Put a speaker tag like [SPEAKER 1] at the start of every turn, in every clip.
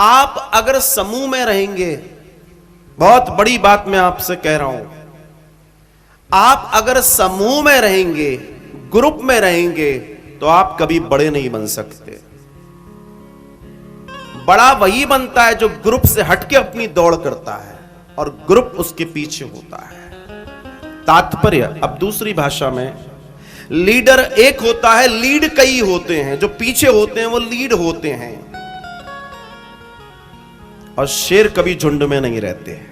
[SPEAKER 1] आप अगर समूह में रहेंगे, बहुत बड़ी बात मैं आपसे कह रहा हूं, आप अगर समूह में रहेंगे, ग्रुप में रहेंगे, तो आप कभी बड़े नहीं बन सकते। बड़ा वही बनता है जो ग्रुप से हटके अपनी दौड़ करता है और ग्रुप उसके पीछे होता है। तात्पर्य, अब दूसरी भाषा में, लीडर एक होता है, लीड कई होते हैं, जो पीछे होते हैं वो लीड होते हैं। और शेर कभी झुंड में नहीं रहते हैं,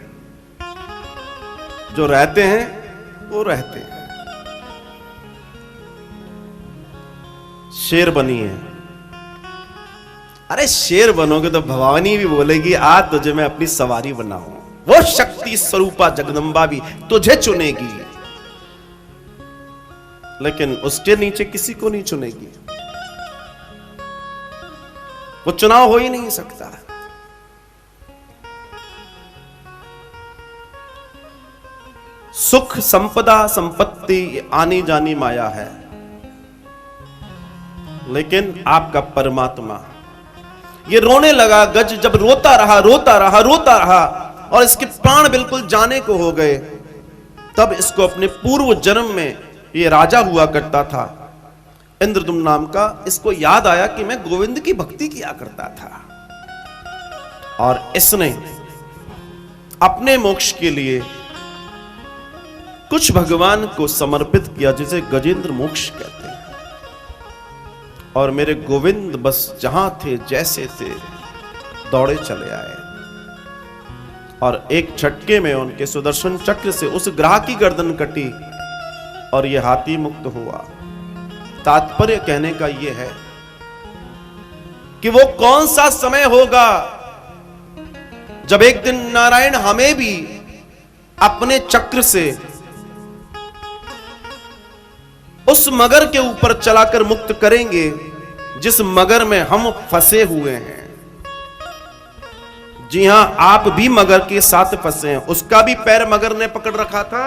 [SPEAKER 1] जो रहते हैं वो रहते हैं। शेर बनिए। अरे शेर बनोगे तो भवानी भी बोलेगी आज तुझे मैं अपनी सवारी बनाऊं। वो शक्ति स्वरूपा जगदंबा भी तुझे चुनेगी, लेकिन उसके नीचे किसी को नहीं चुनेगी। वो चुनाव हो ही नहीं सकता। सुख संपदा संपत्ति आनी जानी माया है, लेकिन आपका परमात्मा, ये रोने लगा गज, जब रोता रहा रोता रहा रोता रहा और इसके प्राण बिल्कुल जाने को हो गए, तब इसको अपने पूर्व जन्म में, ये राजा हुआ करता था इंद्रदुम्न नाम का, इसको याद आया कि मैं गोविंद की भक्ति किया करता था, और इसने अपने मोक्ष के लिए कुछ भगवान को समर्पित किया, जिसे गजेंद्र मोक्ष कहते हैं। और मेरे गोविंद बस जहां थे जैसे थे दौड़े चले आए, और एक झटके में उनके सुदर्शन चक्र से उस ग्राह की गर्दन कटी और यह हाथी मुक्त हुआ। तात्पर्य कहने का यह है कि वो कौन सा समय होगा जब एक दिन नारायण हमें भी अपने चक्र से उस मगर के ऊपर चलाकर मुक्त करेंगे जिस मगर में हम फंसे हुए हैं। जी हां, आप भी मगर के साथ फंसे हैं। उसका भी पैर मगर ने पकड़ रखा था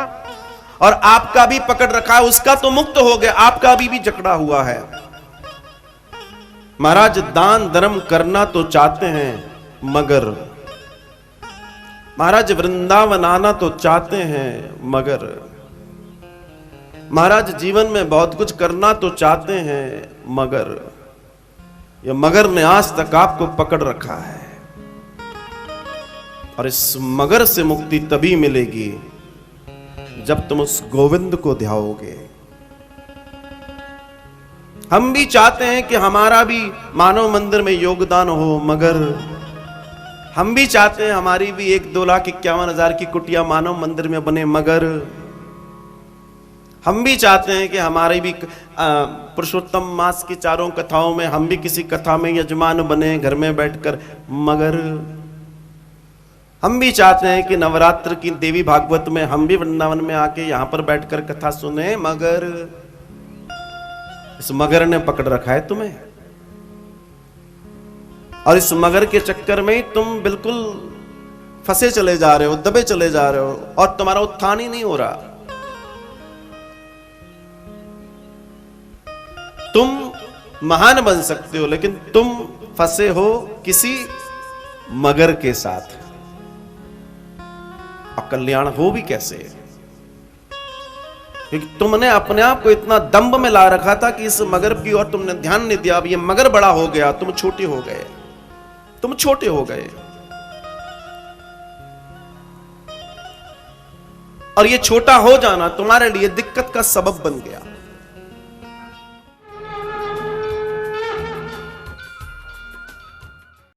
[SPEAKER 1] और आपका भी पकड़ रखा है। उसका तो मुक्त हो गया, आपका भी जकड़ा हुआ है। महाराज दान धर्म करना तो चाहते हैं मगर, महाराज वृंदावन आना तो चाहते हैं मगर, महाराज जीवन में बहुत कुछ करना तो चाहते हैं मगर, ये मगर ने आज तक आपको पकड़ रखा है। और इस मगर से मुक्ति तभी मिलेगी जब तुम उस गोविंद को ध्याओगे। हम भी चाहते हैं कि हमारा भी मानव मंदिर में योगदान हो, मगर हम भी चाहते हैं हमारी भी 1,02,51,000 की कुटिया मानव मंदिर में बने, मगर हम भी चाहते हैं कि हमारी भी पुरुषोत्तम मास की चारों कथाओं में हम भी किसी कथा में यजमान बने घर में बैठकर, मगर हम भी चाहते हैं कि नवरात्र की देवी भागवत में हम भी वृंदावन में आके यहां पर बैठकर कथा सुने, मगर इस मगर ने पकड़ रखा है तुम्हें। और इस मगर के चक्कर में तुम बिल्कुल फंसे चले जा रहे हो, दबे चले जा रहे हो, और तुम्हारा उत्थान ही नहीं हो रहा। तुम महान बन सकते हो, लेकिन तुम फंसे हो किसी मगर के साथ, और कल्याण हो भी कैसे? क्योंकि तुमने अपने आप को इतना दंभ में ला रखा था कि इस मगर की ओर तुमने ध्यान नहीं दिया। अब ये मगर बड़ा हो गया, तुम छोटे हो गए, तुम छोटे हो गए, और ये छोटा हो जाना तुम्हारे लिए दिक्कत का सबब बन गया।